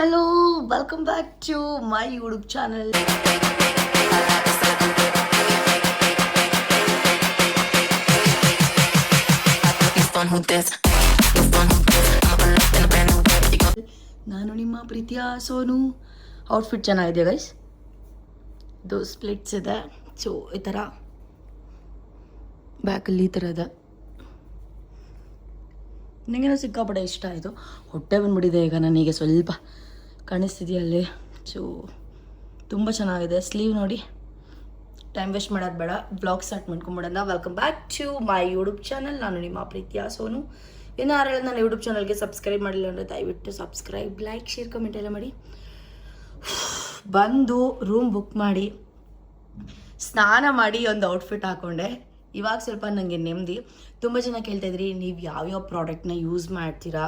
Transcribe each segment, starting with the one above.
Hello, welcome back to my YouTube channel. ನಾನು ನಿಮ್ಮ ಪ್ರೀತಿಯ ಸೋನು. ಔಟ್ಫಿಟ್ ಚೆನ್ನಾಗಿದೆ ಗೈಸ್. ಇದು ಸ್ಪ್ಲಿಟ್ಸ್ ಇದೆ. ಸೊ ಈ ಥರ ಬ್ಯಾಕಲ್ಲಿ ಈ ಥರ ಇದೆ. ನನಗೇನೋ ಸಿಕ್ಕಾಪಟ್ಟೆ ಇಷ್ಟ ಆಯಿತು. ಹೊಟ್ಟೆ ಬಂದ್ಬಿಟ್ಟಿದೆ ಈಗ ನನಗೆ, ಸ್ವಲ್ಪ ಕಾಣಿಸ್ತಿದೆಯಲ್ಲಿ. ಸೊ ತುಂಬ ಚೆನ್ನಾಗಿದೆ. ಸ್ಲೀವ್ ನೋಡಿ. ಟೈಮ್ ವೇಸ್ಟ್ ಮಾಡೋದು ಬೇಡ, ಬ್ಲಾಗ್ ಸ್ಟಾರ್ಟ್ ಮಾಡ್ಕೊಂಬಿಡೋಣ. Welcome back to my YouTube channel. ನಾನು ನಿಮ್ಮ ಪ್ರೀತಿಯ ಸೋನು. ಇನ್ನು ಯಾರೆಲ್ಲ ನನ್ನ ಯೂಟ್ಯೂಬ್ ಚಾನಲ್ಗೆ ಸಬ್ಸ್ಕ್ರೈಬ್ ಮಾಡಿಲ್ಲ ಅಂದರೆ ದಯವಿಟ್ಟು ಸಬ್ಸ್ಕ್ರೈಬ್, ಲೈಕ್, ಶೇರ್, ಕಮೆಂಟ್ ಎಲ್ಲ ಮಾಡಿ. ಬಂದು ರೂಮ್ ಬುಕ್ ಮಾಡಿ ಸ್ನಾನ ಮಾಡಿ ಒಂದು ಔಟ್ಫಿಟ್ ಹಾಕ್ಕೊಂಡೆ. ಇವಾಗ ಸ್ವಲ್ಪ ನನಗೆ ನೆಮ್ಮದಿ. ತುಂಬ ಜನ ಕೇಳ್ತಾಯಿದ್ರಿ, ನೀವು ಯಾವ್ಯಾವ ಪ್ರಾಡಕ್ಟ್ನ ಯೂಸ್ ಮಾಡ್ತೀರಾ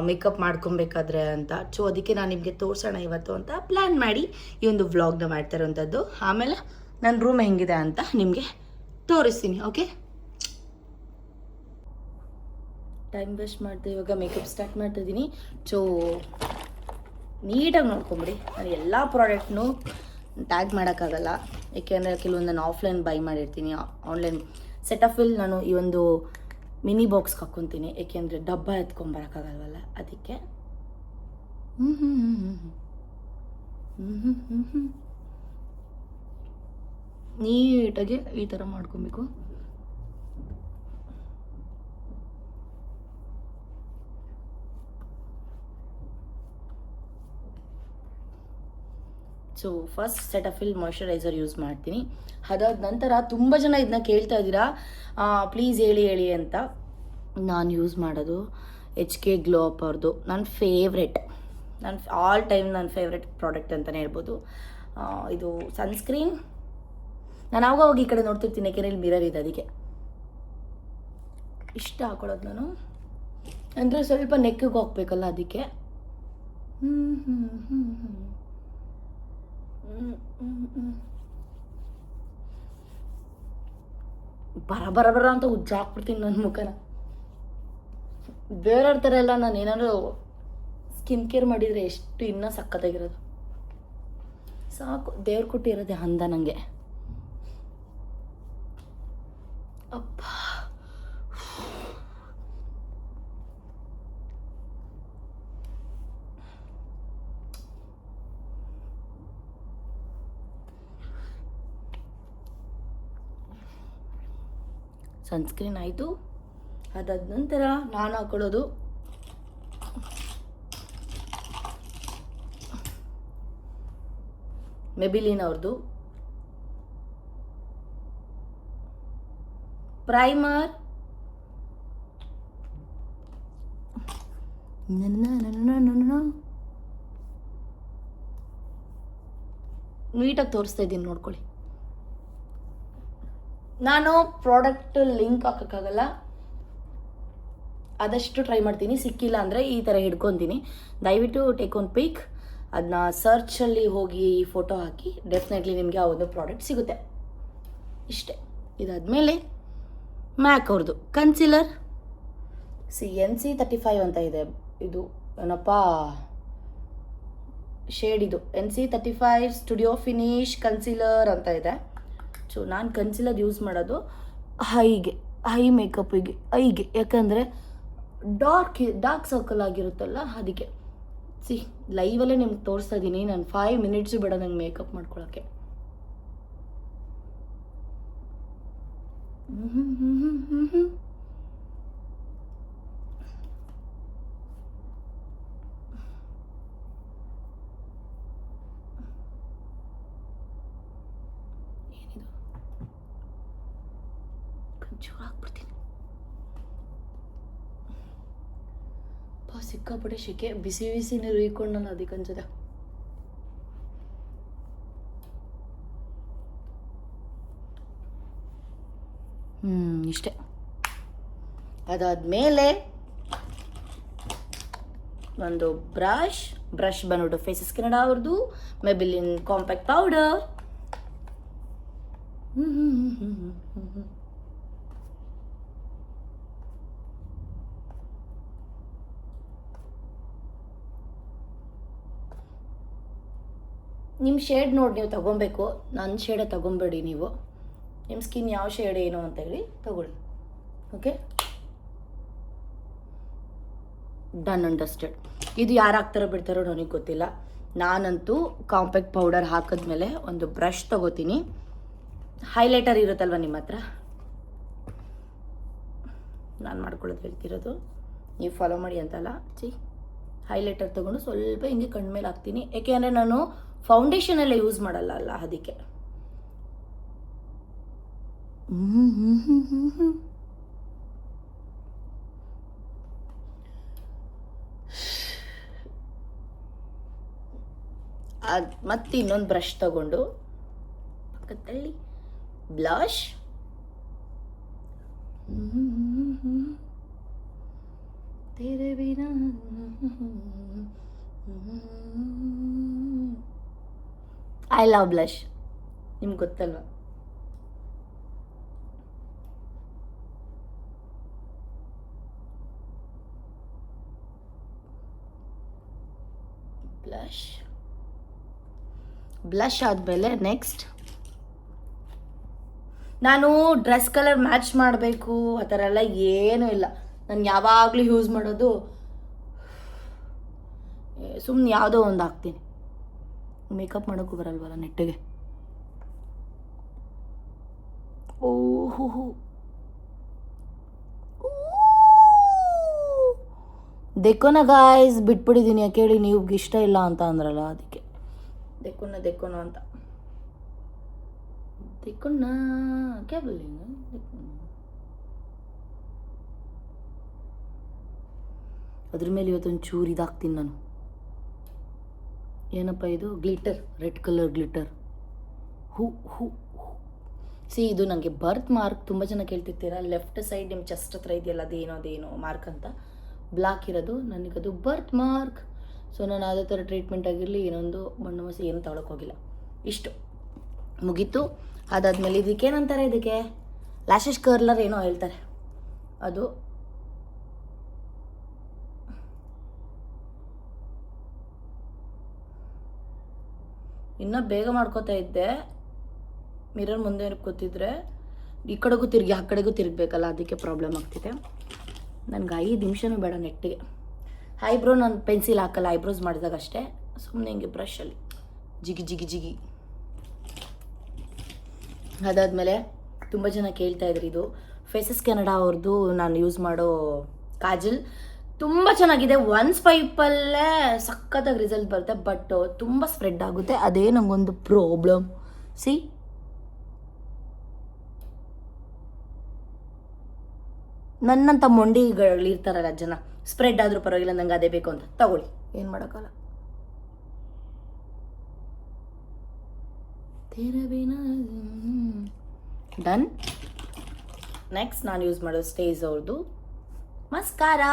ಮೇಕಪ್ ಮಾಡ್ಕೊಬೇಕಾದ್ರೆ ಅಂತ. ಸೊ ಅದಕ್ಕೆ ನಾನು ನಿಮಗೆ ತೋರಿಸೋಣ ಇವತ್ತು ಅಂತ ಪ್ಲ್ಯಾನ್ ಮಾಡಿ ಈ ಒಂದು ವ್ಲಾಗ್ನ ಮಾಡ್ತಾ ಇರೋವಂಥದ್ದು. ಆಮೇಲೆ ನನ್ನ ರೂಮ್ ಹೆಂಗಿದೆ ಅಂತ ನಿಮಗೆ ತೋರಿಸ್ತೀನಿ. ಓಕೆ, ಟೈಮ್ ವೇಸ್ಟ್ ಮಾಡಿದೆ. ಇವಾಗ ಮೇಕಪ್ ಸ್ಟಾರ್ಟ್ ಮಾಡ್ತಾಯಿದ್ದೀನಿ. ಸೊ ನೀಟಾಗಿ ನೋಡ್ಕೊಂಬಿಡಿ. ನಾನು ಎಲ್ಲ ಪ್ರಾಡಕ್ಟ್ನು ಟ್ಯಾಗ್ ಮಾಡೋಕ್ಕಾಗಲ್ಲ, ಏಕೆಂದರೆ ಕೆಲವೊಂದು ನಾನು ಆಫ್ಲೈನ್ ಬೈ ಮಾಡಿರ್ತೀನಿ. ಆನ್ಲೈನ್ ಸೆಟಫಿಲ್ ನಾನು ಈ ಒಂದು ಮಿನಿ ಬಾಕ್ಸ್ಗೆ ಹಾಕ್ಕೊತೀನಿ, ಏಕೆಂದರೆ ಡಬ್ಬ ಎತ್ಕೊಂಬರೋಕ್ಕಾಗಲ್ವಲ್ಲ, ಅದಕ್ಕೆ. ನೀಟಾಗಿ ಈ ಥರ ಮಾಡ್ಕೊಬೇಕು. So first Cetaphil moisturiser use ಮಾಡ್ತೀನಿ. ಅದಾದ ನಂತರ ತುಂಬ ಜನ ಇದನ್ನ ಕೇಳ್ತಾ ಇದ್ದೀರಾ, ಪ್ಲೀಸ್ ಹೇಳಿ ಅಂತ. ನಾನು ಯೂಸ್ ಮಾಡೋದು HK ಗ್ಲೋ ಅಪ್ ಅವ್ರದ್ದು. ನನ್ನ ಫೇವ್ರೆಟ್, ನನ್ನ ಆಲ್ ಟೈಮ್ ನನ್ನ ಫೇವ್ರೆಟ್ ಪ್ರಾಡಕ್ಟ್ ಅಂತಲೇ ಹೇಳ್ಬೋದು. ಇದು ಸನ್ಸ್ಕ್ರೀನ್. ನಾನು ಆವಾಗ ಈ ಕಡೆ ನೋಡ್ತಿರ್ತೀನಿ, ಯಾಕೆಂದರೆ ಇಲ್ಲಿ ಮಿರರ್ ಇದೆ, ಅದಕ್ಕೆ ಇಷ್ಟ ಹಾಕೊಳ್ಳೋದು ನಾನು. ಅಂದರೆ ಸ್ವಲ್ಪ ನೆಕ್ಕಿಗೆ ಹೋಗ್ಬೇಕಲ್ಲ, ಅದಕ್ಕೆ. ಬರ ಅಂತ ಉಜ್ಜ ಹಾಕ್ಬಿಡ್ತೀನಿ ನನ್ನ ಮುಖನ. ಬೇರೆಯವ್ರ ಥರ ಎಲ್ಲ ನಾನು ಏನಾದ್ರು ಸ್ಕಿನ್ ಕೇರ್ ಮಾಡಿದರೆ ಎಷ್ಟು ಇನ್ನೂ ಸಕ್ಕತ್ತಾಗಿರೋದು. ಸಾಕು, ದೇವ್ರು ಕೊಟ್ಟಿರೋದೆ ಅಂದ ನನಗೆ. ಅಪ್ಪ, ಸನ್ಸ್ಕ್ರೀನ್ ಆಯಿತು. ಅದಾದ ನಂತರ ನಾನು ಹಾಕೊಳ್ಳೋದು ಮೆಬಿಲಿನ್ ಅವ್ರದ್ದು ಪ್ರೈಮರ್. ನೀಟಾಗಿ ತೋರಿಸ್ತಾ ಇದ್ದೀನಿ, ನೋಡ್ಕೊಳ್ಳಿ. ನಾನು ಪ್ರಾಡಕ್ಟ್ ಲಿಂಕ್ ಹಾಕೋಕ್ಕಾಗಲ್ಲ, ಆದಷ್ಟು ಟ್ರೈ ಮಾಡ್ತೀನಿ. ಸಿಕ್ಕಿಲ್ಲ ಅಂದರೆ ಈ ಥರ ಹಿಡ್ಕೊತೀನಿ. ದಯವಿಟ್ಟು ಟೇಕ್ ಒನ್ ಪಿಕ್, ಅದನ್ನ ಸರ್ಚಲ್ಲಿ ಹೋಗಿ ಫೋಟೋ ಹಾಕಿ, ಡೆಫಿನೆಟ್ಲಿ ನಿಮಗೆ ಆ ಒಂದು ಪ್ರಾಡಕ್ಟ್ ಸಿಗುತ್ತೆ. ಇಷ್ಟೇ. ಇದಾದಮೇಲೆ ಮ್ಯಾಕ್ ಅವ್ರದ್ದು ಕನ್ಸಿಲರ್ NC 35 ಅಂತ ಇದೆ. ಇದು ಏನಪ್ಪ ಶೇಡ್, ಇದು NC 35 ಸ್ಟುಡಿಯೋ ಫಿನಿಶ್ ಕನ್ಸಿಲರ್ ಅಂತ ಇದೆ. ಸೊ ನಾನು ಕನ್ಸಿಲರ್ ಯೂಸ್ ಮಾಡೋದು ಹೈ ಮೇಕಪ್ಪಿಗೆ, ಯಾಕಂದರೆ ಡಾರ್ಕ್ ಸರ್ಕಲ್ ಆಗಿರುತ್ತಲ್ಲ, ಅದಕ್ಕೆ. ಲೈವಲ್ಲೇ ನಿಮ್ಗೆ ತೋರಿಸ್ತಾ ಇದ್ದೀನಿ. ನಾನು 5 ಮಿನಿಟ್ಸು ಬೇಡ ನಂಗೆ ಮೇಕಪ್ ಮಾಡ್ಕೊಳ್ಳೋಕ್ಕೆ. ಹಾಕ್ಬಿಡ್ತೀನಿ. ಸಿಕ್ಕಾಪಟ್ಟೆ ಶೆಕೆ, ಬಿಸಿ ನೀರು ಇಕ್ಕೊಂಡು ನಾನು ಅದಕ್ಕೆ ಅನ್ಸದ. ಇಷ್ಟೇ. ಅದಾದಮೇಲೆ ಒಂದು ಬ್ರಷ್ ಬಂದ್ಬಿಟ್ಟು ಫೇಸಸ್ ಕೆನಡಾ ಅವ್ರದ್ದು ಮೆಬಿಲಿನ್ ಕಾಂಪ್ಯಾಕ್ಟ್ ಪೌಡರ್. ನಿಮ್ಮ ಶೇಡ್ ನೋಡಿ ನೀವು ತೊಗೊಬೇಕು, ನನ್ನ ಶೇಡೇ ತೊಗೊಬೇಡಿ ನೀವು. ನಿಮ್ಮ ಸ್ಕಿನ್ ಯಾವ ಶೇಡ್ ಏನು ಅಂತ ಹೇಳಿ ತೊಗೊಳ್ಳಿ. Okay, done and dusted. ಇದು ಯಾರು ಹಾಕ್ತಾರೋ ಬಿಡ್ತಾರೋ ನನಗೆ ಗೊತ್ತಿಲ್ಲ. ನಾನಂತೂ ಕಾಂಪ್ಯಾಕ್ಟ್ ಪೌಡರ್ ಹಾಕಿದ್ಮೇಲೆ ಒಂದು ಬ್ರಷ್ ತೊಗೋತೀನಿ. ಹೈಲೈಟರ್ ಇರುತ್ತಲ್ವ ನಿಮ್ಮ ಹತ್ರ, ನಾನು ಮಾಡ್ಕೊಳ್ಳೋದು ಹೇಳ್ತಿರೋದು, ನೀವು ಫಾಲೋ ಮಾಡಿ ಅಂತಲ್ಲ. ಹೈಲೈಟರ್ ತೊಗೊಂಡು ಸ್ವಲ್ಪ ಹಿಂಗೆ ಕಣ್ಮೇಲೆ ಹಾಕ್ತೀನಿ. ಏಕೆಂದರೆ ನಾನು ಫೌಂಡೇಶನ್ ಎಲ್ಲ ಯೂಸ್ ಮಾಡಲ್ಲ ಅಲ್ಲ, ಅದಕ್ಕೆ. ಮತ್ತೆ ಇನ್ನೊಂದು ಬ್ರಷ್ ತಗೊಂಡು ಪಕ್ಕದಲ್ಲಿ ಬ್ಲಷ್, तेरे बिना ಐ ಲವ್ ಬ್ಲಷ್, ನಿಮ್ಗೆ ಗೊತ್ತಲ್ವ. ಬ್ಲಷ್ ಆದಮೇಲೆ ನೆಕ್ಸ್ಟ್ ನಾನು ಡ್ರೆಸ್ ಕಲರ್ ಮ್ಯಾಚ್ ಮಾಡಬೇಕು ಆ ಥರ ಎಲ್ಲ ಏನೂ ಇಲ್ಲ. ನಾನು ಯಾವಾಗಲೂ ಯೂಸ್ ಮಾಡೋದು ಸುಮ್ಮನೆ ಯಾವುದೋ ಒಂದು ಹಾಕ್ತೀನಿ. ಮೇಕಪ್ ಮಾಡೋಕ್ಕೂ ಬರಲ್ವಲ್ಲ ನೆಟ್ಟಿಗೆ. ಓಹೋ, ದೆಕ್ಕೋನ ಗಾಯ್ಸ್ ಬಿಟ್ಬಿಟ್ಟಿದ್ದೀನಿ. ಯಾಕೆ ಹೇಳಿ, ನೀವು ಇಷ್ಟ ಇಲ್ಲ ಅಂತ ಅಂದ್ರಲ್ಲ, ಅದಕ್ಕೆ ದೆಕ್ಕೋನ ಅಂತ. ದೆಕ್ಕೋನ ಕ್ಯಾ ಬೋಲೆಂಗೆ, ಅದ್ರ ಮೇಲೆ ಇವತ್ತೊಂದು ಚೂರು ಇದಾಗ್ತೀನಿ ನಾನು. ಏನಪ್ಪ ಇದು, ಗ್ಲಿಟರ್, ರೆಡ್ ಕಲರ್ ಗ್ಲಿಟರ್. ಇದು ನನಗೆ ಬರ್ತ್ ಮಾರ್ಕ್. ತುಂಬ ಜನ ಕೇಳ್ತಿರ್ತೀರ, ಲೆಫ್ಟ್ ಸೈಡ್ ನಿಮ್ಮ ಚೆಸ್ಟ್ ಹತ್ರ ಇದೆಯಲ್ಲ, ಅದೇನೋ ಮಾರ್ಕ್ ಅಂತ, ಬ್ಲಾಕ್ ಇರೋದು. ನನಗದು ಬರ್ತ್ ಮಾರ್ಕ್. ಸೊ ನಾನು ಅದೇ ಥರ ಟ್ರೀಟ್ಮೆಂಟ್ ಆಗಿರಲಿ, ಏನೊಂದು ಮಣ್ಣು ಮಸಿ ಏನು ತೊಗೊಳಕ್ಕೋಗಿಲ್ಲ. ಇಷ್ಟು ಮುಗೀತು. ಅದಾದಮೇಲೆ ಇದಕ್ಕೇನಂತಾರೆ, ಇದಕ್ಕೆ ಲ್ಯಾಶಸ್ ಕರ್ಲರ್ ಏನೋ ಹೇಳ್ತಾರೆ, ಅದು ಇನ್ನೂ ಬೇಗ ಮಾಡ್ಕೋತಾ ಇದ್ದೆ. ಮಿರರ್ ಮುಂದೆ ಕೂತಿದ್ರೆ ಈ ಕಡೆಗೂ ತಿರುಗಿ ಆ ಕಡೆಗೂ ತಿರುಗಬೇಕಲ್ಲ, ಅದಕ್ಕೆ ಪ್ರಾಬ್ಲಮ್ ಆಗ್ತಿದೆ. ನನಗೆ 5 ನಿಮಿಷನೂ ಬೇಡ ನೆಟ್ಟಿಗೆ. ಐಬ್ರೋ ನಾನು ಪೆನ್ಸಿಲ್ ಹಾಕಲ್ಲ, ಐಬ್ರೋಸ್ ಮಾಡಿದಾಗ ಅಷ್ಟೇ, ಸುಮ್ಮನೆ ಹಿಂಗೆ ಬ್ರಷಲ್ಲಿ ಜಿಗಿ. ಅದಾದಮೇಲೆ ತುಂಬ ಜನ ಕೇಳ್ತಾ ಇದ್ರಿ, ಇದು ಫೇಸಸ್ ಕೆನಡಾ ಅವ್ರದ್ದು ನಾನು ಯೂಸ್ ಮಾಡೋ ಕಾಜಲ್. ತುಂಬ ಚೆನ್ನಾಗಿದೆ. 1 ಸ್ವೈಪಲ್ಲೇ ಸಖತ್ತಾಗಿ ರಿಸಲ್ಟ್ ಬರುತ್ತೆ, ಬಟ್ ತುಂಬ ಸ್ಪ್ರೆಡ್ ಆಗುತ್ತೆ. ಅದೇ ನನಗೊಂದು ಪ್ರಾಬ್ಲಮ್. ನನ್ನಂಥ ಮೊಂಡಿಗಳಿರ್ತಾರಲ್ಲ ಜನ, ಸ್ಪ್ರೆಡ್ ಆದರೂ ಪರವಾಗಿಲ್ಲ, ನಂಗೆ ಅದೇ ಬೇಕು ಅಂತ ತಗೊಳ್ಳಿ, ಏನು ಮಾಡೋಕ್ಕಲ್ಲ. ಡನ್. ನೆಕ್ಸ್ಟ್ ನಾನು ಯೂಸ್ ಮಾಡೋದು ಸ್ಟೇಜ್ ಅವ್ರದ್ದು ಮಸ್ಕಾರಾ.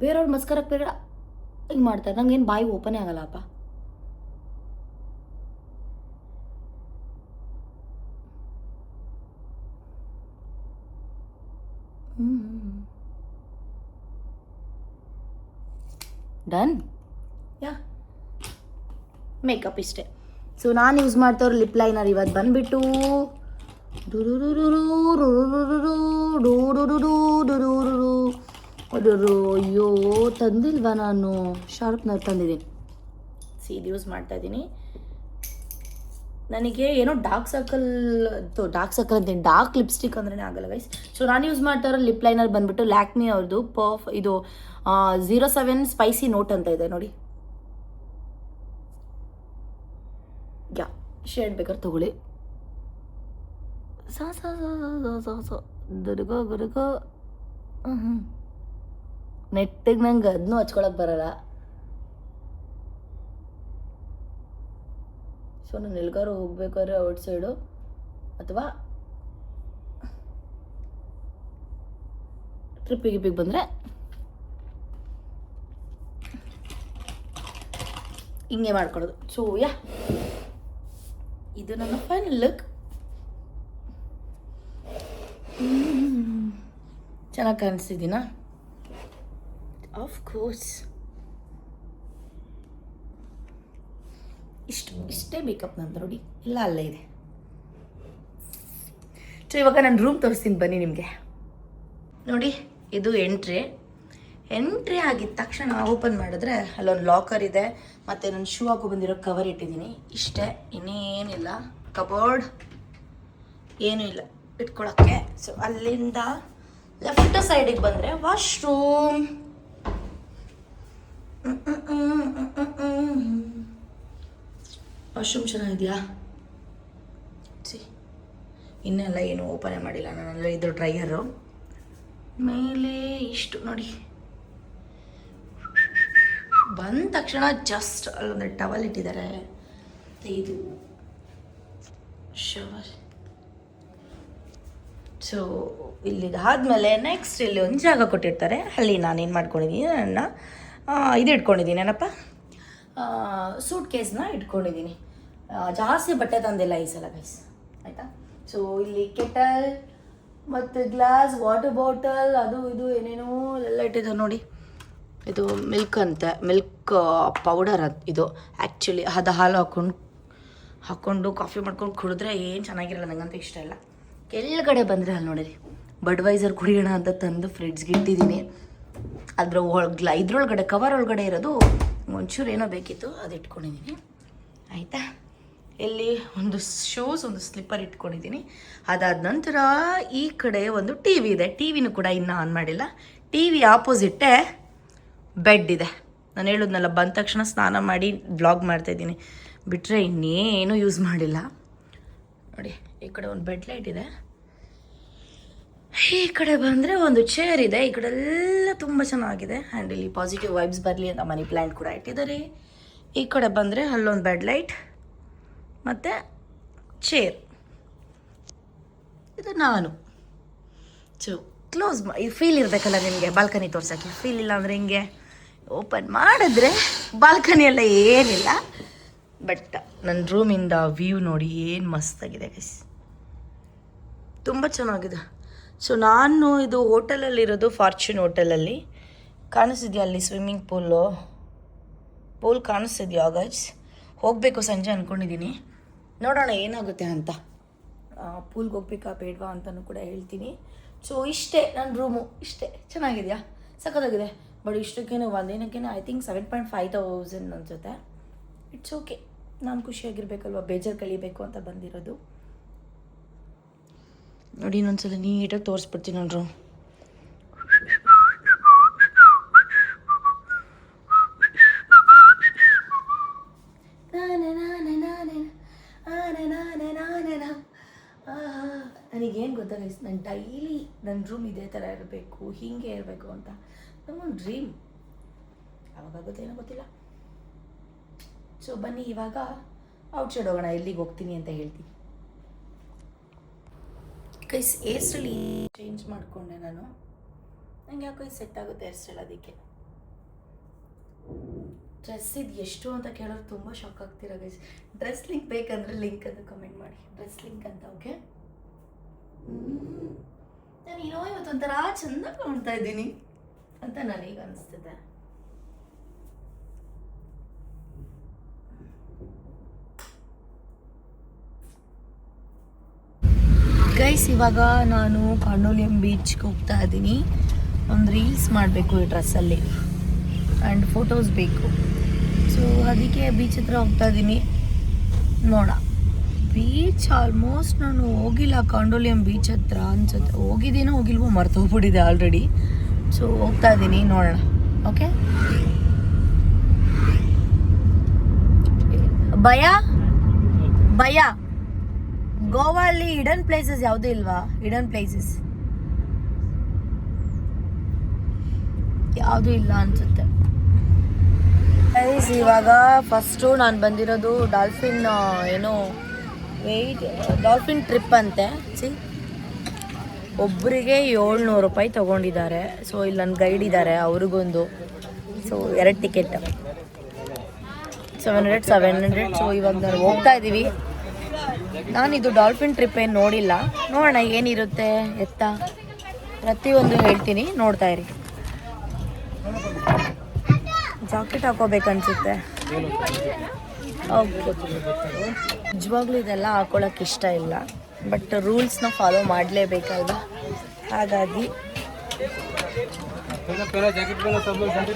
ಬೇರೆಯವ್ರು ಮಸ್ಕಾರಕ್ಕೆ ಬೇರೆ ಹಿಂಗೆ ಮಾಡ್ತಾರೆ, ನಂಗೇನು ಬಾಯಿ ಓಪನೇ ಆಗಲ್ಲಪ್ಪ. ಡನ್. ಯಾ, ಮೇಕಪ್ ಇಷ್ಟೇ. ಸೊ ನಾನು ಯೂಸ್ ಮಾಡ್ತವ್ರು ಲಿಪ್ ಲೈನರ್ ಇವತ್ತು ಬಂದುಬಿಟ್ಟು ಅಯ್ಯೋ ತಂದಿಲ್ವಾ ನಾನು, ಶಾರ್ಪ್ನರ್ ತಂದಿದ್ದೀನಿ. ಇದು ಯೂಸ್ ಮಾಡ್ತಾಯಿದ್ದೀನಿ. ನನಗೆ ಏನೋ ಡಾರ್ಕ್ ಸರ್ಕಲ್ ಅಂತೀನಿ, ಡಾರ್ಕ್ ಲಿಪ್ಸ್ಟಿಕ್ ಅಂದ್ರೆ ಆಗಲ್ಲ ಗೈಸ್. ಸೊ ನಾನು ಯೂಸ್ ಮಾಡ್ತಾರೋ ಲಿಪ್ ಲೈನರ್ ಬಂದುಬಿಟ್ಟು ಲ್ಯಾಕ್ಮಿ ಅವ್ರದ್ದು ಇದು 07 ಸ್ಪೈಸಿ ನೋಟ್ ಅಂತ ಇದೆ ನೋಡಿ. ಯಾ, ಶೇಡ್ ಬೇಕಾದ್ರೆ ತಗೊಳ್ಳಿ. ಗುರುಗ ನೆಟ್ಟಿಗೆ ನಂಗೆ ಅದನ್ನೂ ಹಚ್ಕೊಳಕ್ಕೆ ಬರಲ್ಲ. ಸೊ ನಾನು ಎಲ್ಗಾರು ಹೋಗ್ಬೇಕಾದ್ರೆ ಔಟ್ ಸೈಡು ಅಥವಾ ಟ್ರಿಪ್ಪಿಗೆ ಬಂದರೆ ಹಿಂಗೆ ಮಾಡ್ಕೊಳ್ಳೋದು. ಸೊ ಯಾ, ಇದು ನನ್ನ ಫೈನಲ್ ಲುಕ್. ಚೆನ್ನಾಗಿ ಕಾಣಿಸ್ತಿದ್ದೀನಾ? ಆಫ್ ಕೋರ್ಸ್ ಇಷ್ಟೇ ಮೇಕಪ್ ನಂದು ನೋಡಿ, ಇಲ್ಲ ಅಲ್ಲೇ ಇದೆ. ಸೊ ಇವಾಗ ನಾನು ರೂಮ್ ತೋರಿಸ್ತೀನಿ ಬನ್ನಿ ನಿಮಗೆ. ನೋಡಿ ಇದು ಎಂಟ್ರಿ ಆಗಿದ ತಕ್ಷಣ ಓಪನ್ ಮಾಡಿದ್ರೆ ಅಲ್ಲೊಂದು ಲಾಕರ್ ಇದೆ, ಮತ್ತು ನನ್ನ ಶೂ ಹಾಕೋ ಬಂದಿರೋ ಕವರ್ ಇಟ್ಟಿದ್ದೀನಿ. ಇಷ್ಟೇ, ಇನ್ನೇನಿಲ್ಲ. ಕಬೋರ್ಡ್ ಏನೂ ಇಲ್ಲ ಇಟ್ಕೊಳ್ಳೋಕ್ಕೆ. ಸೊ ಅಲ್ಲಿಂದ ಲೆಫ್ಟ್ ಸೈಡಿಗೆ ಬಂದರೆ ವಾಶ್ರೂಮ್. ವಾಶ್ರೂಮ್ ಚೆನ್ನಾಗಿದೆಯಾ? ಸಿ ಇನ್ನೆಲ್ಲ ಏನು ಓಪನೇ ಮಾಡಿಲ್ಲ ನಾನೆಲ್ಲ. ಇದು ಡ್ರೈಯರು ಮೇಲೆ ಇಷ್ಟು ನೋಡಿ. ಬಂದ ತಕ್ಷಣ ಜಸ್ಟ್ ಅಲ್ಲೊಂದು ಟವಲ್ ಇಟ್ಟಿದ್ದಾರೆ. ಇದು ಶವರ್. ಸೊ ಇಲ್ಲಿದಾದ್ಮೇಲೆ ನೆಕ್ಸ್ಟ್ ಇಲ್ಲಿ ಒಂದು ಜಾಗ ಕೊಟ್ಟಿರ್ತಾರೆ. ಅಲ್ಲಿ ನಾನೇನು ಮಾಡ್ಕೊಂಡಿದ್ದೀನಿ, ಇದು ಇಟ್ಕೊಂಡಿದ್ದೀನಿ, ಏನಪ್ಪ ಸೂಟ್ ಕೇಸ್ನ ಇಟ್ಕೊಂಡಿದ್ದೀನಿ. ಜಾಸ್ತಿ ಬಟ್ಟೆ ತಂದಿಲ್ಲ ಈ ಸಲ ಗೈಸ್, ಆಯಿತಾ? ಸೊ ಇಲ್ಲಿ ಕೆಟಲ್ ಮತ್ತು ಗ್ಲಾಸ್, ವಾಟರ್ ಬಾಟಲ್, ಅದು ಇದು ಏನೇನೋ ಎಲ್ಲ ಇಟ್ಟಿದ್ದಾರೆ ನೋಡಿ. ಇದು ಮಿಲ್ಕ್ ಅಂತೆ, ಮಿಲ್ಕ್ ಪೌಡರ್ ಅದು. ಇದು ಆ್ಯಕ್ಚುಲಿ ಅದು ಹಾಲು ಹಾಕ್ಕೊಂಡು ಕಾಫಿ ಮಾಡ್ಕೊಂಡು ಕುಡಿದ್ರೆ ಏನು ಚೆನ್ನಾಗಿರಲ್ಲ, ನನಗಂತೂ ಇಷ್ಟ ಇಲ್ಲ. ಕೆಳಗಡೆ ಬಂದರೆ ಅಲ್ಲಿ ನೋಡಿರಿ, ಬಡ್ವೈಸರ್ ಕುಡಿಯೋಣ ಅಂತ ತಂದು ಫ್ರಿಡ್ಜ್ಗೆ ಇಟ್ಟಿದ್ದೀನಿ. ಇದ್ರೊಳಗಡೆ ಕವರ್ ಒಳಗಡೆ ಇರೋದು ಒಂಚೂರು ಏನೋ ಬೇಕಿತ್ತು, ಅದು ಇಟ್ಕೊಂಡಿದ್ದೀನಿ, ಆಯಿತಾ? ಇಲ್ಲಿ ಒಂದು ಶೂಸ್, ಒಂದು ಸ್ಲಿಪ್ಪರ್ ಇಟ್ಕೊಂಡಿದ್ದೀನಿ. ಅದಾದ ನಂತರ ಈ ಕಡೆ ಒಂದು ಟಿ ವಿ ಇದೆ. ಟಿ ವಿನೂ ಕೂಡ ಇನ್ನೂ ಆನ್ ಮಾಡಿಲ್ಲ. ಟಿ ವಿ ಆಪೋಸಿಟ್ಟೇ ಬೆಡ್ ಇದೆ. ನಾನು ಹೇಳಿದ್ನಲ್ಲ, ಬಂದ ತಕ್ಷಣ ಸ್ನಾನ ಮಾಡಿ ವ್ಲಾಗ್ ಮಾಡ್ತಾಯಿದ್ದೀನಿ, ಬಿಟ್ಟರೆ ಇನ್ನೇನು ಯೂಸ್ ಮಾಡಿಲ್ಲ. ನೋಡಿ ಈ ಕಡೆ ಒಂದು ಬೆಡ್ ಲೈಟ್ ಇದೆ. ಈ ಕಡೆ ಬಂದರೆ ಒಂದು ಚೇರ್ ಇದೆ. ಈ ಕಡೆ ಎಲ್ಲ ತುಂಬ ಚೆನ್ನಾಗಿದೆ. ಆ್ಯಂಡ್ ಇಲ್ಲಿ ಪಾಸಿಟಿವ್ ವೈಬ್ಸ್ ಬರಲಿ ಅಂತ ಮನಿ ಪ್ಲ್ಯಾಂಟ್ ಕೂಡ ಇಟ್ಟಿದ್ದಾರೆ. ಈ ಕಡೆ ಬಂದರೆ ಅಲ್ಲೊಂದು ಬೆಡ್ ಲೈಟ್ ಮತ್ತು ಚೇರ್. ಇದು ನಾನು. ಸೊ ಕ್ಲೋಸ್ ಇದು ಫೀಲ್ ಇರಬೇಕಲ್ಲ ನಿಮಗೆ, ಬಾಲ್ಕನಿ ತೋರ್ಸೋಕ್ಕೆ. ಫೀಲ್ ಇಲ್ಲ ಅಂದರೆ ಹಿಂಗೆ ಓಪನ್ ಮಾಡಿದ್ರೆ ಬಾಲ್ಕನಿ ಎಲ್ಲ ಏನಿಲ್ಲ. ಬಟ್ ನನ್ನ ರೂಮಿಂದ ವ್ಯೂ ನೋಡಿ ಏನು ಮಸ್ತಾಗಿದೆ ಗೈಸ್, ತುಂಬ ಚೆನ್ನಾಗಿದೆ. ಸೊ ನಾನು ಇದು ಹೋಟೆಲಲ್ಲಿರೋದು, ಫಾರ್ಚೂನ್ ಹೋಟೆಲಲ್ಲಿ. ಕಾಣಿಸ್ತಿದ್ಯಾ ಅಲ್ಲಿ ಸ್ವಿಮ್ಮಿಂಗ್ ಪೂಲ್ ಕಾಣಿಸ್ತಿದ್ಯಾ ಗೈಸ್? ಹೋಗಬೇಕು ಸಂಜೆ ಅಂದ್ಕೊಂಡಿದ್ದೀನಿ, ನೋಡೋಣ ಏನಾಗುತ್ತೆ ಅಂತ. ಪೂಲ್ಗೆ ಹೋಗ್ಬೇಕಾ ಬೇಡವಾ ಅಂತಲೂ ಕೂಡ ಹೇಳ್ತೀನಿ. ಸೊ ಇಷ್ಟೇ ನನ್ನ ರೂಮು, ಇಷ್ಟೇ. ಚೆನ್ನಾಗಿದೆಯಾ? ಸಖತ್ತಾಗಿದೆ. ಬಟ್ ಇಷ್ಟಕ್ಕೇನು ಒಂದಿನಕ್ಕೇನು ಐ ಥಿಂಕ್ 7,500 ಅನಿಸುತ್ತೆ. ಇಟ್ಸ್ ಓಕೆ, ನಾನು ಖುಷಿಯಾಗಿರ್ಬೇಕಲ್ವ, ಬೇಜಾರು ಕಳಿಬೇಕು ಅಂತ ಬಂದಿರೋದು. ನೋಡಿ ಇನ್ನೊಂದ್ಸಲ ನೀಟಾಗಿ ತೋರಿಸ್ಬಿಡ್ತೀನಿ ನನ್ನ ರೂಮ್. ನನಗೇನು ಗೊತ್ತಾಗೈಸ್, ನಾನು ಡೈಲಿ ನನ್ನ ರೂಮ್ ಇದೇ ಥರ ಇರಬೇಕು, ಹೀಗೆ ಇರಬೇಕು ಅಂತ ನಮ್ಮೊಂದು ಡ್ರೀಮ್. ಅವಾಗುತ್ತೆ ಏನೋ ಗೊತ್ತಿಲ್ಲ. ಸೊ ಬನ್ನಿ ಇವಾಗ ಔಟ್ಸೈಡ್ ಹೋಗೋಣ. ಎಲ್ಲಿಗೆ ಹೋಗ್ತೀನಿ ಅಂತ ಹೇಳ್ತೀನಿ ಗೈಸ್. ಹೇರ್ ಸ್ಟೈಲ್ ಚೇಂಜ್ ಮಾಡಿಕೊಂಡೆ ನಾನು. ನಂಗೆ ಯಾಕೋ ಇದು ಸೆಟ್ ಆಗುತ್ತೆ ಹೇರ್ ಸ್ಟೈಲ್. ಅದಕ್ಕೆ ಡ್ರೆಸ್ ಇದು ಎಷ್ಟು ಅಂತ ಕೇಳೋರು ತುಂಬ ಶಾಕ್ ಆಗ್ತೀರಾ ಗೈಸ್. ಡ್ರೆಸ್ ಲಿಂಕ್ ಬೇಕಂದರೆ ಲಿಂಕ್ ಅಂತ ಕಮೆಂಟ್ ಮಾಡಿ, ಡ್ರೆಸ್ ಲಿಂಕ್ ಅಂತ. ಓಕೆ, ನಾನು ಇವತ್ತೊಂಥರ ಚೆಂದ ಕಾಣ್ತಾ ಇದ್ದೀನಿ ಅಂತ ನನಗೆ ಅನಿಸ್ತಿದೆ. ಗೈಸ್ ಇವಾಗ ನಾನು ಕಾರ್ನೋಲಿಯಂ ಬೀಚ್ಗೆ ಹೋಗ್ತಾ ಇದ್ದೀನಿ. ಒಂದು ರೀಲ್ಸ್ ಮಾಡಬೇಕು ಈ ಡ್ರೆಸ್ಸಲ್ಲಿ, ಆ್ಯಂಡ್ ಫೋಟೋಸ್ ಬೇಕು. ಸೊ ಅದಕ್ಕೆ ಬೀಚ್ ಹತ್ರ ಹೋಗ್ತಾ ಇದ್ದೀನಿ. ನೋಡ ಬೀಚ್ ಆಲ್ಮೋಸ್ಟ್ ನಾನು ಹೋಗಿಲ್ಲ. ಕಾರ್ನೋಲಿಯಂ ಬೀಚ್ ಹತ್ರ ಅನ್ಸುತ್ತೆ ಹೋಗಿದ್ದೀನೋ ಹೋಗಿಲ್ವೋ ಮರ್ತೋಗ್ಬಿಟ್ಟಿದೆ ಆಲ್ರೆಡಿ. ಸೊ ಹೋಗ್ತಾ ಇದ್ದೀನಿ, ನೋಡೋಣ. ಓಕೆ, ಭಯ ಗೋವಾ ಅಲ್ಲಿ ಹಿಡನ್ ಪ್ಲೇಸಸ್ ಯಾವುದೂ ಇಲ್ವಾ? ಹಿಡನ್ ಪ್ಲೇಸಸ್ ಯಾವುದೂ ಇಲ್ಲ ಅನ್ಸುತ್ತೆ. ಇವಾಗ ಫಸ್ಟು ನಾನು ಬಂದಿರೋದು ಡಾಲ್ಫಿನ್ ಟ್ರಿಪ್ ಅಂತೆ. ಒಬ್ಬರಿಗೆ 700 ರೂಪಾಯಿ ತೊಗೊಂಡಿದ್ದಾರೆ. ಸೊ ಇಲ್ಲಿ ನನ್ನ ಗೈಡ್ ಇದ್ದಾರೆ, ಅವ್ರಿಗೊಂದು. So 2 ticket 700. ಸೊ ಇವಾಗ ನಾವು ಹೋಗ್ತಾ ಇದ್ದೀವಿ. ನಾನಿದು ಡಾಲ್ಫಿನ್ ಟ್ರಿಪ್ ಏನು ನೋಡಿಲ್ಲ, ನೋಡೋಣ ಏನಿರುತ್ತೆ ಎತ್ತ. ಪ್ರತಿಯೊಂದು ಹೇಳ್ತೀನಿ, ನೋಡ್ತಾ ಇರಿ. ಜಾಕೆಟ್ ಹಾಕೋಬೇಕನ್ಸುತ್ತೆ. ನಿಜವಾಗ್ಲೂ ಇದೆಲ್ಲ ಹಾಕೊಳ್ಳೋಕೆ ಇಷ್ಟ ಇಲ್ಲ, ಬಟ್ ರೂಲ್ಸ್ನ ಫಾಲೋ ಮಾಡಲೇಬೇಕಲ್ವಾ, ಹಾಗಾಗಿ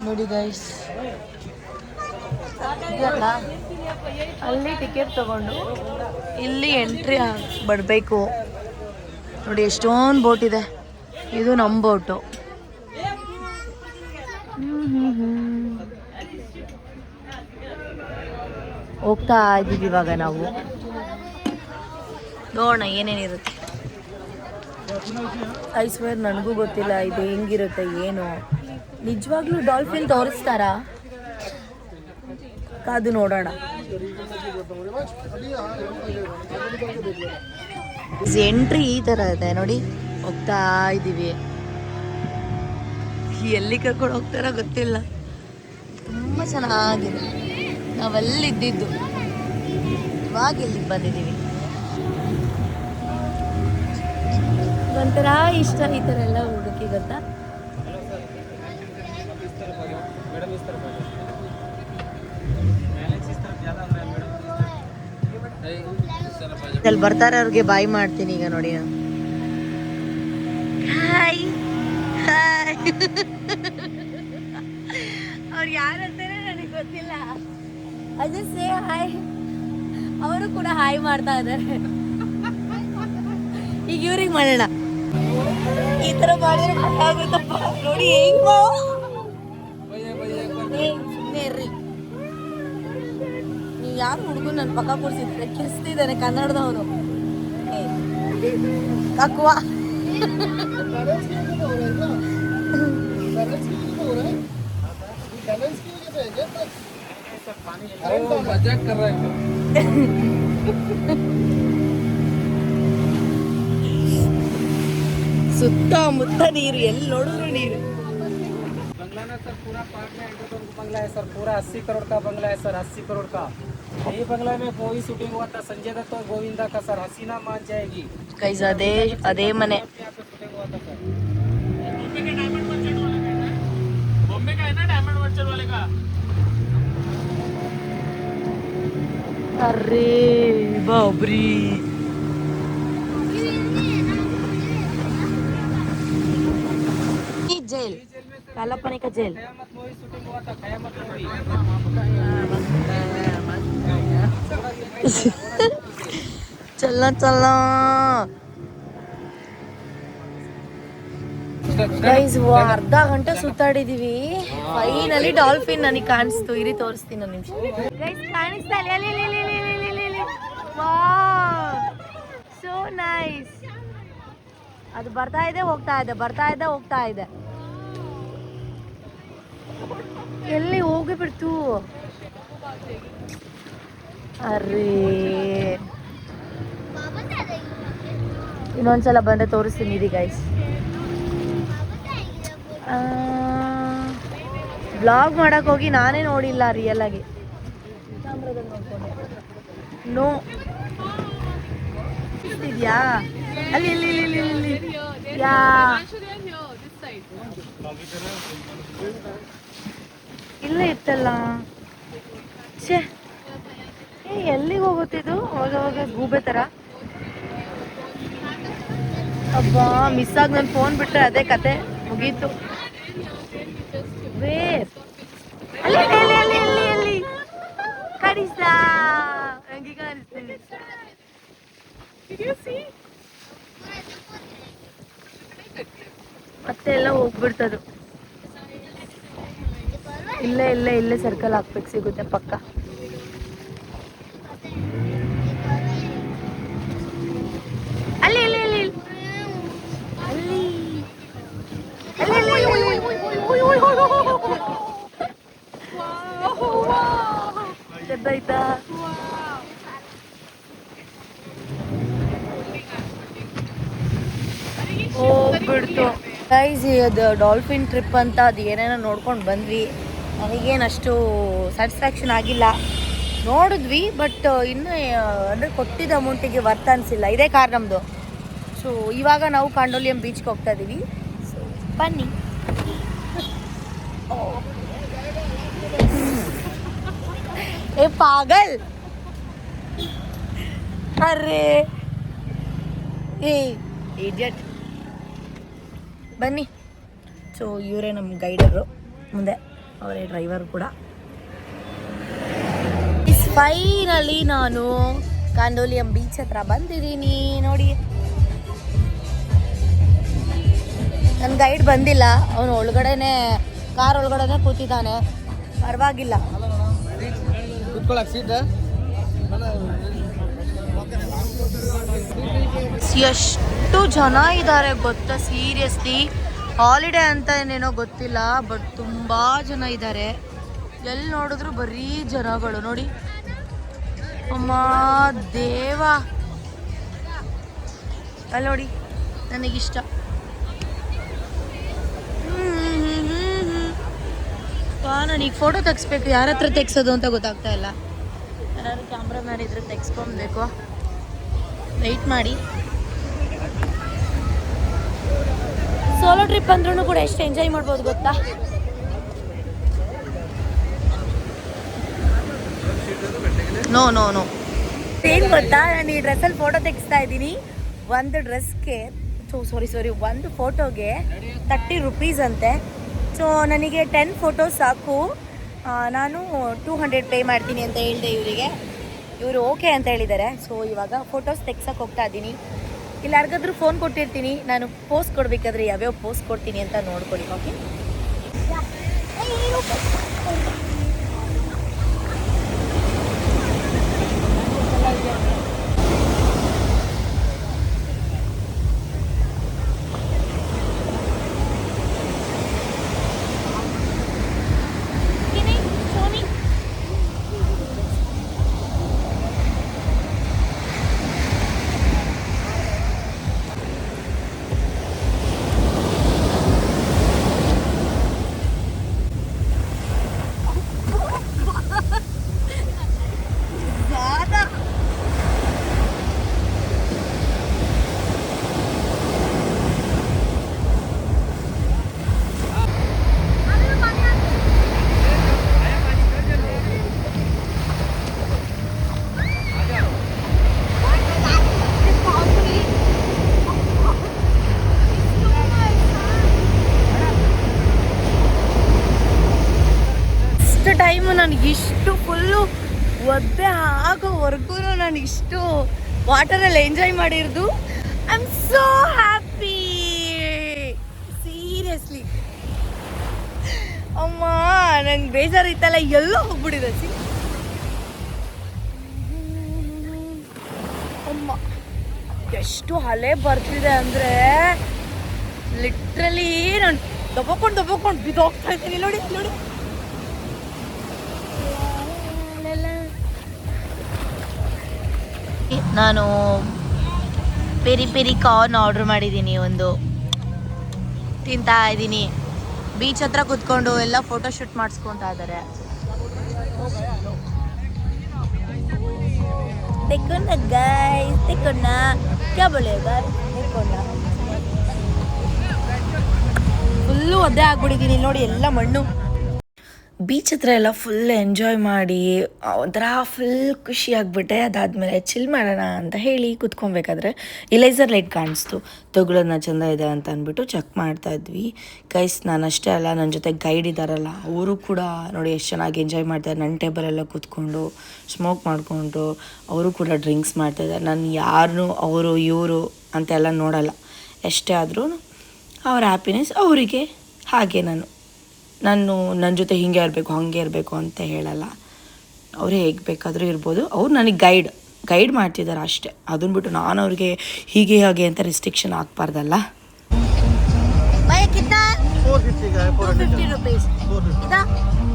ನೋಡಿ ಗೈಸ್, ಇದೆಲ್ಲ ಅಲ್ಲಿ ಟಿಕೆಟ್ ತಗೊಂಡು ಇಲ್ಲಿ ಎಂಟ್ರಿ ಬರಬೇಕು. ನೋಡಿ ಎಷ್ಟೊಂದು ಬೋಟ್ ಇದೆ. ಇದು ನಮ್ಮ ಬೋಟು. ಹೋಗ್ತಾ ಇದ್ದೀವಿ ಇವಾಗ ನಾವು. ನೋಡೋಣ ಏನೇನಿರುತ್ತೆ. ಐ ಸ್ವೇರ್ ನನಗೂ ಗೊತ್ತಿಲ್ಲ ಇದು ಹೆಂಗಿರುತ್ತೆ ಏನು. ನಿಜವಾಗ್ಲೂ ಡಾಲ್ಫಿನ್ ತೋರಿಸ್ತಾರಾ? ಕಾದು ನೋಡೋಣ. ಎಂಟ್ರಿ ಈ ಥರ ಇದೆ ನೋಡಿ. ಹೋಗ್ತಾ ಇದ್ದೀವಿ. ಎಲ್ಲಿ ಕರ್ಕೊಂಡು ಹೋಗ್ತಾರೋ ಗೊತ್ತಿಲ್ಲ. ತುಂಬ ಚೆನ್ನಾಗಿದೆ. ನಾವಲ್ಲಿದ್ದಿದ್ದು, ಇವಾಗ ಇಲ್ಲಿಗೆ ಬಂದಿದ್ದೀವಿ. ಒಂಥರ ಇಷ್ಟ ಈ ಥರ ಎಲ್ಲ ಹುಡುಕಿ, ಗೊತ್ತಾ? ಅಲ್ಲಿ ಬರ್ತಾರೆ, ಅವ್ರಿಗೆ ಬಾಯ್ ಮಾಡ್ತೀನಿ ಈಗ ನೋಡಿ. Hi hi. ಅವ್ರು ಯಾರಂತಾನೆ ನನಗೆ ಗೊತ್ತಿಲ್ಲ. ಅದೇ ಸೇ ಹಾಯ್. ಅವರು ಕೂಡ ಹಾಯ್ ಮಾಡ್ತಾ ಇದ್ದಾರೆ. ಈಗ ಇವ್ರಿಗೆ ಮಾಡೋಣ. ಈ ತರ ಮಾಡಿದ್ರೆ ಗೊತ್ತಾಗುತ್ತಪ್ಪ. ನೋಡಿ ಹೆಂಗ್ ಸುಮ್ಮನೆ ಇರ್ರಿ. ನೀವು ಯಾರು ಹುಡುಗ ನನ್ನ ಪಕ್ಕ ಕೂರಿಸಿದ್ರೆ ಕಿರಿಸ್ತಿದ್ದಾನೆ ಕನ್ನಡದವನು. ಅಕ್ವಾ ಸುತ್ತಮುತ್ತ ನೀರು, ಎಲ್ಲಿ ನೋಡಿದ್ರು ನೀರು. बंगला सर पूरा पार्क में बंगला है सर, पूरा 80 करोड़ का बंगला है सर, 80 करोड़ का। यही बंगला में कोई शूटिंग हुआ था, संजय दत्त और गोविंदा का सर। हसीना मान जाएगी। गाइस अदे मने शूटिंग हुआ था सर। बॉम्बे का है ना डायमंड मर्चेंट वाले का। अरे बाबरी, जेल काला पानी का जेल। खयामत मूवी शूटिंग हुआ था, खयामत मूवी। चलना चलना ಗೈಸ್. ಅರ್ಧ ಗಂಟೆ ಸುತ್ತಾಡಿದೀವಿ. ಫೈನಲಿ ಡಾಲ್ಫಿನ್ ನನಗೆ ಕಾಣಿಸ್ತು. ಇರಿ ತೋರಿಸ್ತೀನಿ ಒಂದು ನಿಮಿಷ. ಗೈಸ್ ಕಾಣಿಸ್ತಾ ಇಲ್ಲ. So nice. ಅದು ಬರ್ತಾ ಇದೆ ಹೋಗ್ತಾ ಇದೆ, ಬರ್ತಾ ಇದೆ ಹೋಗ್ತಾ ಇದೆ. ಎಲ್ಲಿ ಹೋಗಿಬಿಡ್ತು? ಅರೇ, ಇನ್ನೊಂದ್ಸಲ ಬಂದ್ರೆ ತೋರಿಸ್ತೀನಿ ಇರಿ ಗೈಸ್. ವ್ಲಾಗ್ ಮಾಡಕ್ ಹೋಗಿ ನಾನೇ ನೋಡಿಲ್ಲ ರಿಯಲ್ ಆಗಿ. ನೋ ಇದೆಯಾ ಅಲ್ಲಿ ಇಲ್ಲಿ ಇಲ್ಲಿ ಇಲ್ಲಿ ಯಾ ಇಲ್ಲ ಇತ್ತಲ್ಲ. ಛೇ, ಎಲ್ಲಿಗೆ ಹೋಗುತ್ತಿದ್ದು? ಅವಾಗ ಗೂಬೆ ತರ. ಅಬ್ಬಾ, ಮಿಸ್ ಆಗಿ ನನ್ನ ಫೋನ್ ಬಿಟ್ರೆ ಅದೇ ಕತೆ ಮುಗೀತು. ಅಲ್ಲಿ ಅಲ್ಲಿ ಅಲ್ಲಿ ಅಲ್ಲಿ ಕಾಣಿಸ್ತಾ, ಹಂಗೆ ಕಾಣಿಸ್ತೀನಿ. ಮತ್ತೆ ಎಲ್ಲ ಹೋಗ್ಬಿಡ್ತದು. ಇಲ್ಲೇ ಸರ್ಕಲ್ ಹಾಕ್ಬೇಕು, ಸಿಗುತ್ತೆ ಪಕ್ಕ. ಅಲ್ಲಿ ಅಲ್ಲಿ ಅಲ್ಲಿ ಅಲ್ಲಿ ಆಯ್ತಾ? ಹೋಗ್ಬಿಡ್ತು ಗೈಸ್. ಅದು ಡಾಲ್ಫಿನ್ ಟ್ರಿಪ್ ಅಂತ ಅದು ಏನೇನೋ ನೋಡ್ಕೊಂಡು ಬಂದ್ವಿ. ನನಗೇನಷ್ಟು ಸ್ಯಾಟಿಸ್ಫ್ಯಾಕ್ಷನ್ ಆಗಿಲ್ಲ. ನೋಡಿದ್ವಿ, ಬಟ್ ಇನ್ನೂ ಅಂದರೆ ಕೊಟ್ಟಿದ್ದ ಅಮೌಂಟಿಗೆ ವರ್ತ್ ಅನಿಸಿಲ್ಲ. ಇದೇ ಕಾರ್ ನಮ್ಮದು. ಸೊ ಇವಾಗ ನಾವು ಕಾಂಡೋಲಿಯಂ ಬೀಚ್ಗೆ ಹೋಗ್ತಾ ಇದ್ದೀವಿ. ಬನ್ನಿ. ಏ ಪಾಗಲ್, ಅರ್ರೇ ಏ ಇಡಿಯಟ್. ಬನ್ನಿ. ಸೊ ಇವರೇ ನಮ್ಮ ಗೈಡರು, ಮುಂದೆ ಅವರೇ ಡ್ರೈವರ್ ಕೂಡ. ಫೈನಲಿ ನಾನು ಕಾಂಡೋಲಿಯಂ ಬೀಚ್ ಹತ್ರ ಬಂದಿದ್ದೀನಿ ನೋಡಿ. ನನ್ನ ಗೈಡ್ ಬಂದಿಲ್ಲ, ಅವನು ಒಳಗಡೆನೆ ಕಾರ್ ಒಳಗಡೆನೆ ಕೂತಿದ್ದಾನೆ. ಪರವಾಗಿಲ್ಲ. ಎಷ್ಟು ಜನ ಇದ್ದಾರೆ ಗೊತ್ತಾ, ಸೀರಿಯಸ್ಲಿ. ಹಾಲಿಡೇ ಅಂತ ಏನೇನೋ ಗೊತ್ತಿಲ್ಲ, ಬಟ್ ತುಂಬ ಜನ ಇದ್ದಾರೆ. ಎಲ್ಲಿ ನೋಡಿದ್ರು ಬರೀ ಜನಗಳು ನೋಡಿ. ಅಮ್ಮ ದೇವ, ಅಲ್ಲಿ ನೋಡಿ, ನನಗಿಷ್ಟ. ನನಗೆ ಫೋಟೋ ತೆಗಿಸ್ಬೇಕು, ಯಾರ ಹತ್ರ ತೆಗ್ಸೋದು ಅಂತ ಗೊತ್ತಾಗ್ತಾ ಇಲ್ಲ. ಯಾರಾದ್ರು ಕ್ಯಾಮ್ರಾಮ್ಯಾನ್ ಇದ್ರೆ ತೆಗ್ಸ್ಕೊಬೇಕು. ವೆಯ್ಟ್ ಮಾಡಿ. ಸೋಲೋ ಟ್ರಿಪ್ ಅಂದ್ರೂ ಕೂಡ ಎಷ್ಟು ಎಂಜಾಯ್ ಮಾಡ್ಬೋದು ಗೊತ್ತಾ. ನೋ ನೋ ನೋ ಏನು ಗೊತ್ತಾ, ನಾನು ಈ ಡ್ರೆಸ್ಸಲ್ಲಿ ಫೋಟೋ ತೆಗಿಸ್ತಾ ಇದ್ದೀನಿ. ಒಂದು ಡ್ರೆಸ್ಗೆ ಸಾರಿ ಒಂದು ಫೋಟೋಗೆ 30 rupees ಅಂತೆ. ಸೊ ನನಗೆ 10 ಫೋಟೋಸ್ ಸಾಕು, ನಾನು 200 ಪೇ ಮಾಡ್ತೀನಿ ಅಂತ ಹೇಳಿದೆ ಇವರಿಗೆ. ಇವರು ಓಕೆ ಅಂತ ಹೇಳಿದ್ದಾರೆ. ಸೊ ಇವಾಗ ಫೋಟೋಸ್ ತೆಗ್ಸಕ್ಕೆ ಹೋಗ್ತಾ ಇದ್ದೀನಿ. ಇಲ್ಲ ಯಾರಿಗಾದ್ರೂ ಫೋನ್ ಕೊಟ್ಟಿರ್ತೀನಿ, ನಾನು ಪೋಸ್ಟ್ ಕೊಡಬೇಕಾದ್ರೆ ಯಾವ್ಯಾವ ಪೋಸ್ಟ್ ಕೊಡ್ತೀನಿ ಅಂತ ನೋಡ್ಕೊಳ್ಳಿ. ಓಕೆ, ಟೈಮು ನನಗಿಷ್ಟು ಫುಲ್ಲು ಒದ್ದೆ ಆಗೋವರೆಗೂ ನಾನು ಇಷ್ಟು ವಾಟರಲ್ಲಿ ಎಂಜಾಯ್ ಮಾಡಿರೋದು. I am so happy, seriously. ಅಮ್ಮ ನಂಗೆ ಬೇಜಾರಿತ್ತಲ್ಲ, ಎಲ್ಲೋ ಹೋಗ್ಬಿಟ್ಟಿದೆ. ಅಮ್ಮ ಎಷ್ಟು ಅಲೆ ಬರ್ತಿದೆ ಅಂದರೆ ಲಿಟ್ರಲಿ ನಾನು ದಬ್ಬಕೊಂಡು ಬಿದ್ದೋಗ್ತಾ ಇದ್ದೀನಿ. ನೋಡಿ ನೋಡಿ, ನಾನು ಪೆರಿ ಪೆರಿ ಕಾರ್ನ್ ಆರ್ಡ್ರ್ ಮಾಡಿದ್ದೀನಿ, ಒಂದು ತಿಂತಾ ಇದ್ದೀನಿ. ಬೀಚ್ ಹತ್ರ ಕುತ್ಕೊಂಡು ಎಲ್ಲ ಫೋಟೋ ಶೂಟ್ ಮಾಡಿಸ್ಕೊತಾ ಇದ್ದಾರೆ. ಫುಲ್ಲು ಒದ್ದೆ ಆಗ್ಬಿಟ್ಟಿದ್ದೀನಿ ನೋಡಿ, ಎಲ್ಲ ಮಣ್ಣು. ಬೀಚ್ ಹತ್ರ ಎಲ್ಲ ಫುಲ್ ಎಂಜಾಯ್ ಮಾಡಿ ಒಂಥರ ಫುಲ್ ಖುಷಿ ಆಗಿಬಿಟ್ಟೆ. ಅದಾದಮೇಲೆ ಚಿಲ್ ಮಾಡೋಣ ಅಂತ ಹೇಳಿ ಕುತ್ಕೊಬೇಕಾದ್ರೆ ಇಲೈಸರ್ ಲೈಟ್ ಕಾಣಿಸ್ತು. ತಗೊಳ್ಳೋದನ್ನ ಚೆಂದ ಇದೆ ಅಂತ ಅಂದ್ಬಿಟ್ಟು ಚೆಕ್ ಮಾಡ್ತಾ ಇದ್ವಿ. ಗೈಸ್ ನಾನು ಅಷ್ಟೇ ಅಲ್ಲ, ನನ್ನ ಜೊತೆ ಗೈಡ್ ಇದ್ದಾರಲ್ಲ ಅವರು ಕೂಡ ನೋಡಿ ಎಷ್ಟು ಚೆನ್ನಾಗಿ ಎಂಜಾಯ್ ಮಾಡ್ತಾರೆ. ನನ್ನ ಟೇಬಲೆಲ್ಲ ಕೂತ್ಕೊಂಡು ಸ್ಮೋಕ್ ಮಾಡಿಕೊಂಡು ಅವರು ಕೂಡ ಡ್ರಿಂಕ್ಸ್ ಮಾಡ್ತಾಯಿದ್ದಾರೆ. ನಾನು ಯಾರನ್ನೂ ಅವರು ಇವರು ಅಂತೆಲ್ಲ ನೋಡಲ್ಲ. ಎಷ್ಟೇ ಆದರೂ ಅವ್ರ ಹ್ಯಾಪಿನೆಸ್ ಅವರಿಗೆ. ಹಾಗೆ ನಾನು ನನ್ನ ಜೊತೆ ಹೀಗೆ ಇರಬೇಕು ಹಾಗೆ ಇರಬೇಕು ಅಂತ ಹೇಳಲ್ಲ. ಅವರೇ ಹೇಗೆ ಬೇಕಾದರೂ ಇರ್ಬೋದು. ಅವ್ರು ನನಗೆ ಗೈಡ್ ಮಾಡ್ತಿದ್ದಾರೆ ಅಷ್ಟೇ. ಅದನ್ನ ಬಿಟ್ಟು ನಾನು ಅವ್ರಿಗೆ ಹೀಗೆ ಹಾಗೆ ಅಂತ ರಿಸ್ಟ್ರಿಕ್ಷನ್ ಹಾಕ್ಬಾರ್ದಲ್ಲ.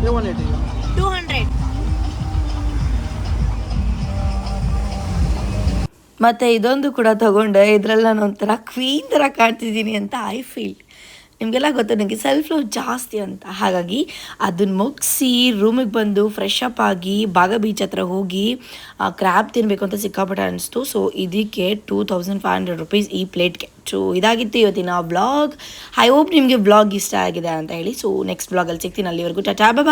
200. ಮತ್ತು ಇದೊಂದು ಕೂಡ ತಗೊಂಡೆ. ಇದರಲ್ಲಿ ನಾನು ಒಂಥರ ಕ್ವೀನ್ ಥರ ಕಾಣ್ತಿದ್ದೀನಿ ಅಂತ ಐ ಫೀಲ್. ನಿಮಗೆಲ್ಲ ಗೊತ್ತು ನನಗೆ ಸೆಲ್ಫ್ ಲವ್ ಜಾಸ್ತಿ ಅಂತ. ಹಾಗಾಗಿ ಅದನ್ನು ಮುಗಿಸಿ ರೂಮಿಗೆ ಬಂದು ಫ್ರೆಶ್ ಅಪ್ ಆಗಿ ಬಾಗ ಬೀಚ್ ಹತ್ರ ಹೋಗಿ ಕ್ರ್ಯಾಬ್ ತಿನ್ನಬೇಕು ಅಂತ ಸಿಕ್ಕಾಪಟ್ಟೆ ಅನಿಸ್ತು. ಸೊ ಇದಕ್ಕೆ 2500 rupees ಈ ಪ್ಲೇಟ್ಗೆ. ಸೊ ಇದಾಗಿತ್ತು ಇವತ್ತಿನ ವ್ಲಾಗ್. ಐ ಹೋಪ್ ನಿಮಗೆ ವ್ಲಾಗ್ ಇಷ್ಟ ಆಗಿದೆ ಅಂತ ಹೇಳಿ. ಸೊ ನೆಕ್ಸ್ಟ್ ವ್ಲಾಗಲ್ಲಿ ಸಿಗ್ತೀನಿ. ಅಲ್ಲಿವರೆಗೂ ಟಾಟಾ ಬಾಯ್.